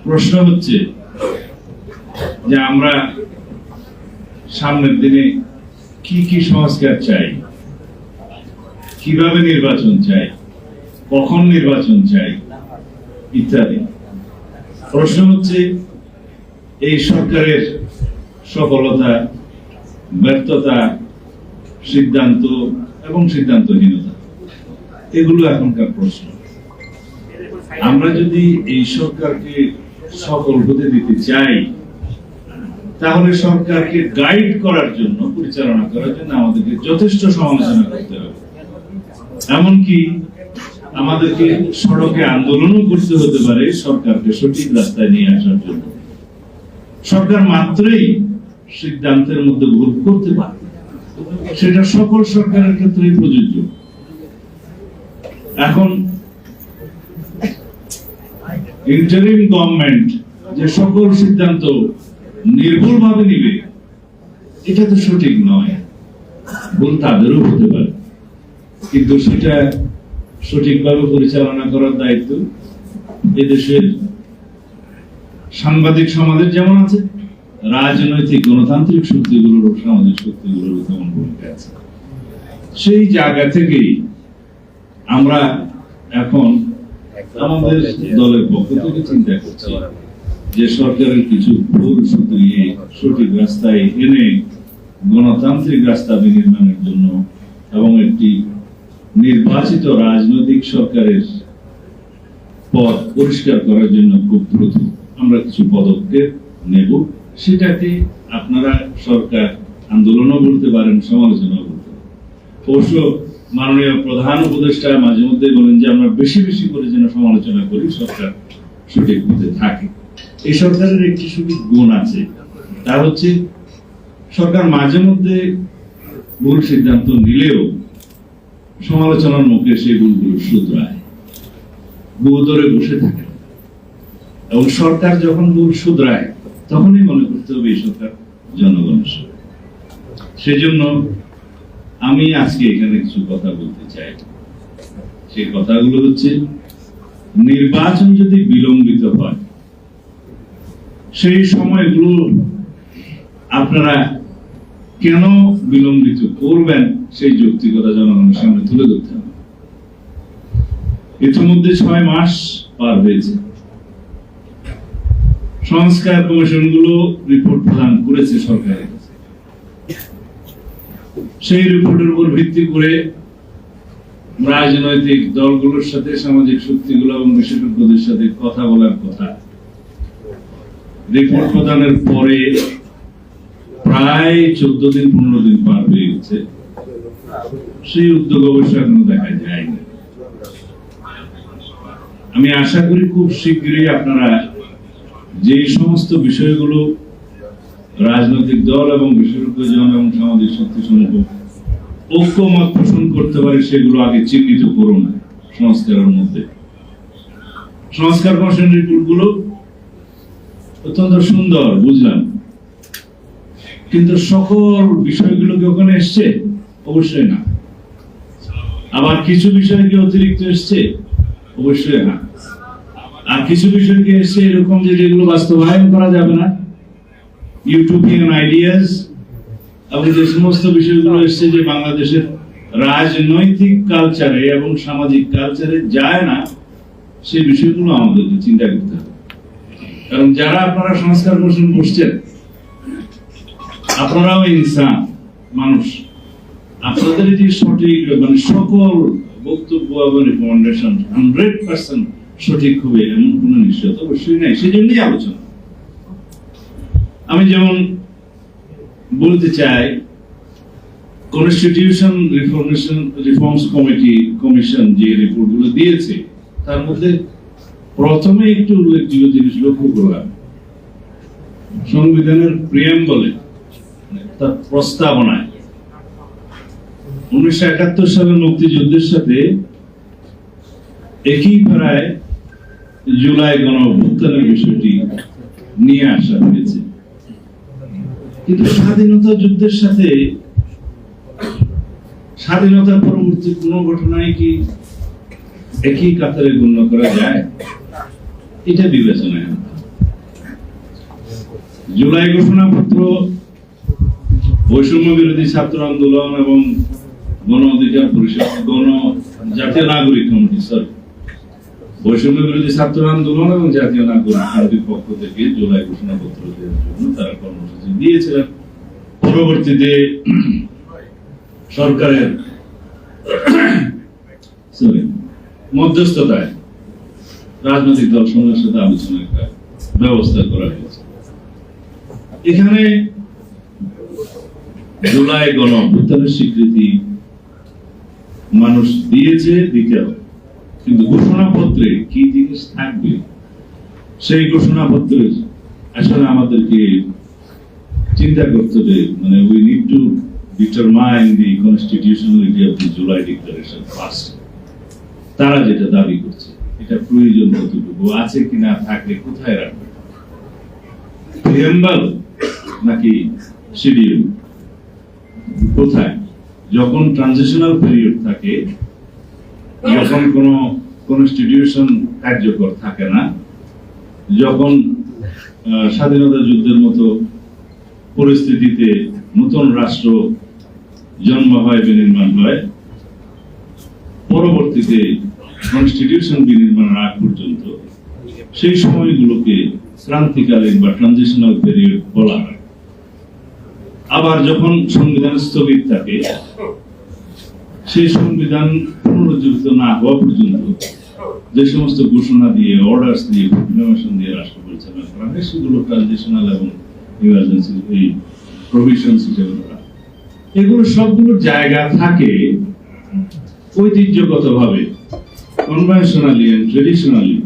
প্রশ্ন হচ্ছে যে আমরা সামনের দিনে কি কি সংস্কার চাই, কিভাবে নির্বাচন চাই, কখন নির্বাচন চাই ইত্যাদি। প্রশ্ন হচ্ছে এই সরকারের সফলতা, ব্যর্থতা, সিদ্ধান্ত এবং সিদ্ধান্তহীনতা, এগুলো এখনকার প্রশ্ন। আমরা যদি এই সরকারকে সফল হতে দিতে চাই, তাহলে সরকারকে গাইড করার জন্য, পরিচালনা করার জন্য আমাদেরকে যথেষ্ট সমালোচনা করতে হবে। এমনকি আমাদেরকে সড়কে আন্দোলনও করতে হতে পারে সরকারকে সঠিক রাস্তায় নিয়ে আসার জন্য। সরকার মাত্রই সিদ্ধান্তের মধ্যে ভুল করতে পারে, সেটা সকল সরকারের ক্ষেত্রেই প্রযোজ্য। এখন ইন্টারিম গভর্নমেন্ট যে সকল সিদ্ধান্ত নির্ভুলভাবে নিবে, এটা তো সঠিক নয়। ভুল তাদেরও হতে পারে, কিন্তু সেটা সঠিকভাবে পরিচালনা করার দায়িত্ব এদেশের সাংবাদিক সমাজের যেমন আছে, রাজনৈতিক গণতান্ত্রিক শক্তিগুলোর, সামাজিক শক্তিগুলোর তেমন ভূমিকা আছে। সেই জায়গা থেকেই আমরা এখন আমাদের দলের পক্ষ থেকে চিন্তা করছি যে সরকারের কিছু ভুল শুধরিয়ে সঠিক রাস্তায় এনে গণতান্ত্রিক রাস্তা বিনির্মাণের জন্য এবং একটি নির্বাচিত রাজনৈতিক সরকারের পথ পরিষ্কার করার জন্য খুব দ্রুত আমরা কিছু পদক্ষেপ নেব। সেটাকে আপনারা সরকার আন্দোলনও বলতে পারেন, সমালোচনাও বলতে পারেন। অবশ্য মাননীয় প্রধান উপদেষ্টা মাঝে মধ্যে বলেন যে আমরা বেশি বেশি করে যেন সমালোচনা করি, সরকার সঠিক পথে থাকে। এই সরকারের একটি সঠিক গুণ আছে, তা হচ্ছে সরকার মাঝে মধ্যে ভুল সিদ্ধান্ত নিলেও সমালোচনার মুখে সেই ভুলগুলো শুধরায়, বহু ধরে বসে থাকে। এবং সরকার যখন ভুল শুধরায় তখনই মনে করতে হবে এই সরকার জনগণের সরকার। সেজন্য আমি আজকে এখানে কিছু কথা বলতে চাই। সেই কথাগুলো হচ্ছে, নির্বাচন যদি বিলম্বিত হয়, সেই সময়গুলো আপনারা কেন বিলম্বিত করবেন সেই যৌক্তিকতা জনগণের সামনে তুলে ধরতে হবে। ইতিমধ্যে 6 মাস পার হয়েছে, সংস্কার কমিশন গুলো রিপোর্ট প্রদান করেছে সরকারের কাছে। সেই রিপোর্টের উপর ভিত্তি করে রাজনৈতিক দলগুলোর সাথে, সামাজিক শক্তিগুলো এবং বিশেষজ্ঞদের সাথে কথা বলার কথা। রিপোর্ট প্রদানের পরে প্রায় 14 দিন 15 দিন পার হয়ে গেছে, সেই উদ্যোগ অবশ্য এখনো দেখা যায়নি। আমি আশা করি খুব শীঘ্রই আপনারা যে সমস্ত বিষয়গুলো রাজনৈতিক দল এবং বিশেষজ্ঞজন এবং সামাজিক শক্তি সমূহ ঐক্যমত পোষণ করতে পারে, সেগুলো আগে চিহ্নিত করুন সংস্কারের মধ্যে। সংস্কার কমিশন রিপোর্ট গুলো অত্যন্ত সুন্দর, বুঝলাম, কিন্তু সকল বিষয়গুলোকে ওখানে এসছে অবশ্যই না। আবার কিছু বিষয় কি অতিরিক্ত এসছে, অবশ্যই না। আর কিছু বিষয় কি এসছে এরকম যে যেগুলো বাস্তবায়ন করা যাবে না, ইউটোপিয়ান আইডিয়াস, এবং যে সমস্ত বিষয়গুলো এসছে যে বাংলাদেশের রাজনৈতিক কালচারে এবং সামাজিক কালচারে যায় না, সেই বিষয়গুলো আমাদেরকে চিন্তা করতে হবে। কারণ যারা আপনারা সংস্কার কমিশন করছেন, আপনারাও ইনসান, মানুষ। আপনাদের যে সঠিক মানে সকল বক্তব্য এবং রিকমেন্ডেশন 100% সঠিক হবে এমন কোন নিশ্চয়তা অবশ্যই নাই। সেই জন্যই আলোচনা। আমি যেমন বলতে চাই, কনস্টিটিউশন রিফর্মস কমিশন যে রিপোর্টগুলো দিয়েছে, তার মধ্যে প্রথমে একটু উল্লেখযোগ্য জিনিস লক্ষ্য করলাম। সংবিধানের প্রিয়াম্বলে, তার প্রস্তাবনায় 1971 সালের মুক্তিযুদ্ধের সাথে একই ধারায় জুলাই গণঅভ্যুত্থানের বিষয়টি নিয়ে আসা হয়েছে। কিন্তু স্বাধীনতা যুদ্ধের সাথে স্বাধীনতার পরবর্তী কোন ঘটনায় কি একই কাতারে গণ্য করা যায়? এটা বিবেচনায় আনতে হবে। জুলাই ঘোষণাপত্র, বৈষম্য বিরোধী ছাত্র আন্দোলন এবং গণ অধিকার পরিষদ, জাতীয় নাগরিক কমিটি, বৈষম্য বিরোধী ছাত্র আন্দোলন এবং জাতীয় নাগরিক কমিটির পক্ষ থেকে জুলাই ঘোষণাপত্র দেওয়ার জন্য তারা কর্মসূচি দিয়েছিলেন। পরবর্তীতে সরকারের মধ্যস্থতায় রাজনৈতিক দল সমূহের সাথে আলোচনার একটা ব্যবস্থা করা হয়েছে। এখানে জুলাই গণ অভ্যুত্থানের স্বীকৃতি মানুষ দিয়েছে, দিতে হবে, কিন্তু ঘোষণাপত্রে কি জিনিস থাকবে সেই ঘোষণাপত্রে আসলে আমাদেরকে চিন্তা করতে হবে। মানে we need to determine the constitutionality of the July declaration first. তারা যেটা দাবি করছে এটা প্রয়োজন কতটুকু আছে কিনা, থাকলে কোথায় রাখবে, প্রিয়াম্বল নাকি শিডিউল, কোথায়? যখন ট্রানজিশনাল পিরিয়ড থাকে, যখন কোনো কনস্টিটিউশন কার্যকর থাকে না, যখন স্বাধীনতা যুদ্ধের মতো পরিস্থিতিতে নতুন রাষ্ট্র জন্ম হয়, বিনির্মাণ হয়, পরবর্তীতে কনস্টিটিউশন বিনির্মাণের আগ পর্যন্ত সেই সময়গুলোকে ক্রান্তিকালীন বা ট্রানজিশনাল পিরিয়ড বলা হয়। আবার যখন সংবিধান স্থগিত থাকে, সেই সংবিধান পুনরুজ্জীবিত না হওয়া পর্যন্ত যে সমস্ত ঘোষণা দিয়ে, অর্ডার্স দিয়ে, প্রোক্লেমেশন দিয়ে রাষ্ট্র পরিচালনা করা হয়, সেগুলো ট্রানজিশনাল এবং ইমার্জেন্সি এই প্রভিশনস হিসেবে ধরা। এগুলো সবগুলোর জায়গা থাকে ঐতিহ্যগতভাবে, কনভেনশনালি এন্ড ট্রেডিশনালি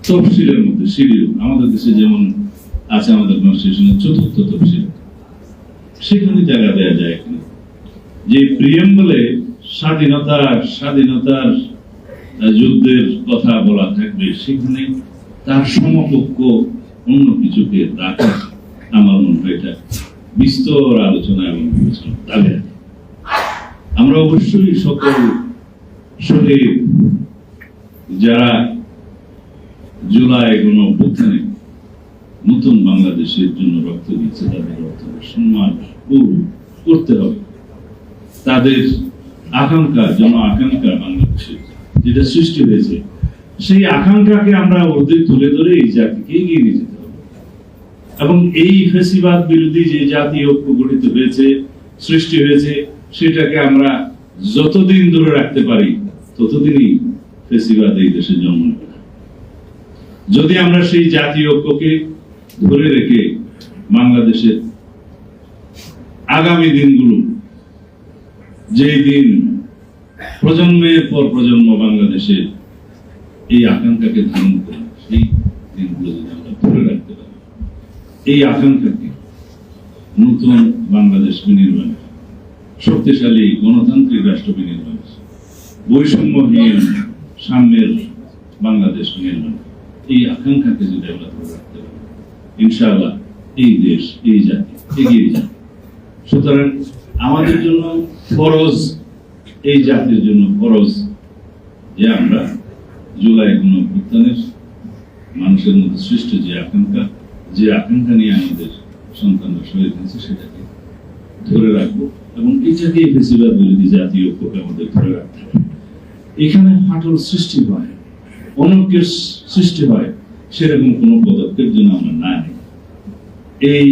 তফসিলের মধ্যে। শিডিউল আমাদের দেশে যেমন আছে, আমাদের কনস্টিটিউশনের চতুর্থ তফসিল, সেখানে জায়গা দেওয়া যায় কিনা। যে প্রিয়াম্বলে স্বাধীনতার যুদ্ধের কথা বলা থাকবে, সেখানে তার সমকক্ষ অন্য কিছুকে রাখা আমার মনে হয় এটা বিস্তর আলোচনা এবং বিবেচনা দাবি। আমরা অবশ্যই সকল শহীদ যারা জুলাই গণ অভ্যুত্থানে নতুন বাংলাদেশের জন্য রক্ত দিচ্ছে, তাদের রক্তের সম্মান করতে হবে। তাদের আকাঙ্ক্ষা, জন আকাঙ্ক্ষা বাংলাদেশে যেটা সৃষ্টি হয়েছে, সেই আকাঙ্ক্ষাকে আমরা ওদের তুলে ধরে এই জাতিকে এগিয়ে নিয়ে যেতে হবে। এবং এই ফ্যাসিবাদ বিরোধী যে জাতীয় ঐক্য গঠিত হয়েছে, সৃষ্টি হয়েছে, সেটাকে আমরা যতদিন ধরে রাখতে পারি ততদিনই ফ্যাসিবাদ এই দেশে জন্ম নেবে। যদি আমরা সেই জাতীয় ঐক্যকে ধরে রেখে বাংলাদেশের আগামী দিনগুলো, যেই দিন প্রজন্মের পর প্রজন্ম বাংলাদেশের এই আকাঙ্ক্ষাকে ধারণ করে, সেই দিনগুলো যদি আমরা ধরে রাখতে পারি, এই আকাঙ্ক্ষাকে নতুন বাংলাদেশ বিনির্মাণে, শক্তিশালী গণতান্ত্রিক রাষ্ট্র বিনির্মাণে, বৈষম্যহীন সাম্যের বাংলাদেশ বিনির্মাণে, এই আকাঙ্ক্ষাকে যদি আমরা ধরে রাখতে পারি, ইনশাআল্লাহ এই দেশ, এই জাতি এগিয়ে যাবে। সুতরাং আমাদের জন্য ফরজ, এই জাতির জন্য ফরজ যে আমরা জুলাই গণ অভ্যুত্থানের মানুষের মধ্যে সৃষ্ট যে আকাঙ্ক্ষা নিয়ে আমাদের সন্তানরা শহীদ হয়েছে, সেটাকে ধরে রাখবো এবং এটাকে ফ্যাসিবাদ বিরোধী জাতীয় ঐক্যকে আমাদের ধরে রাখতে হবে। এখানে ফাটল সৃষ্টি হয়, অনৈক্যের সৃষ্টি হয়, সেরকম কোনো পদক্ষেপ যেন আমরা না নিই। এই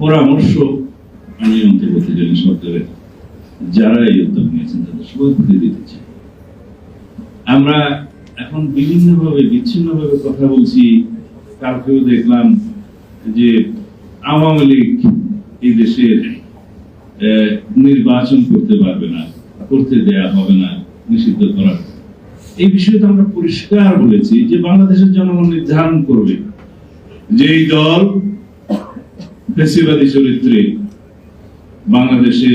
পরামর্শ আমি অন্তর্বর্তীকালীন সরকারের যারা এই উদ্যোগ নিয়েছেন তাদের সবাই প্রতি দিতে চাই। আমরা এখন বিভিন্নভাবে বিচ্ছিন্নভাবে কথা বলছি। কালকেও দেখলাম যে আওয়ামী লীগ এই দেশের নির্বাচন করতে পারবে না, করতে দেয়া হবে না, নিষিদ্ধ করা। এই বিষয়ে তো আমরা পরিষ্কার বলেছি যে বাংলাদেশের জনগণ নির্ধারণ করবে যেই দল ফ্যাসিবাদী চরিত্রে বাংলাদেশে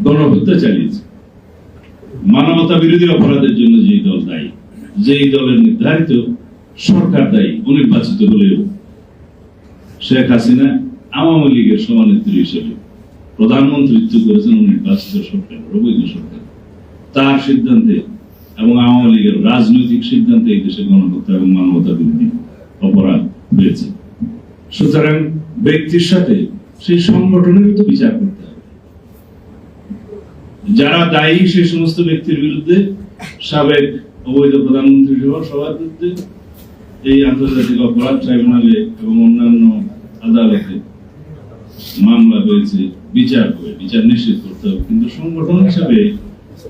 গণহত্যা চালিয়েছে, মানবতা বিরোধী অপরাধের জন্য যেই দল দায়ী, যেই দলের নির্ধারিত সরকার দায়ী, অনির্বাচিত হলেও শেখ হাসিনা আওয়ামী লীগের সভানেত্রী হিসেবে প্রধানমন্ত্রিত্ব করেছেন অনির্বাচিত সরকার, অবৈধ সরকার। তার সিদ্ধান্তে এবং আওয়ামী লীগের রাজনৈতিক সিদ্ধান্তে এই দেশে গণহত্যা এবং মানবতা বিরোধী অপরাধ হয়েছে। সুতরাং ব্যক্তির সাথে সেই সংগঠনের তো বিচার করতে হবে। যারা দায়ী সেই সমস্ত ব্যক্তির বিরুদ্ধে, সাবেক অবৈধ প্রধানমন্ত্রী সহ সবার বিরুদ্ধে এই আন্তর্জাতিক অপরাধ ট্রাইব্যুনালে এবং অন্যান্য আদালতে মামলা হয়েছে, বিচার নিশ্চিত করতে হবে। কিন্তু সংগঠন হিসাবে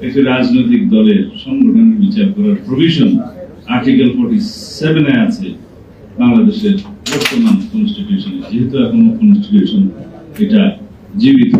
একটি রাজনৈতিক দলের সংগঠনের বিচার করার প্রভিশন আর্টিকেল 47 এ আছে বাংলাদেশের বর্তমান কনস্টিটিউশনে, যেহেতু এখনো কনস্টিটিউশন এটা জীবিত।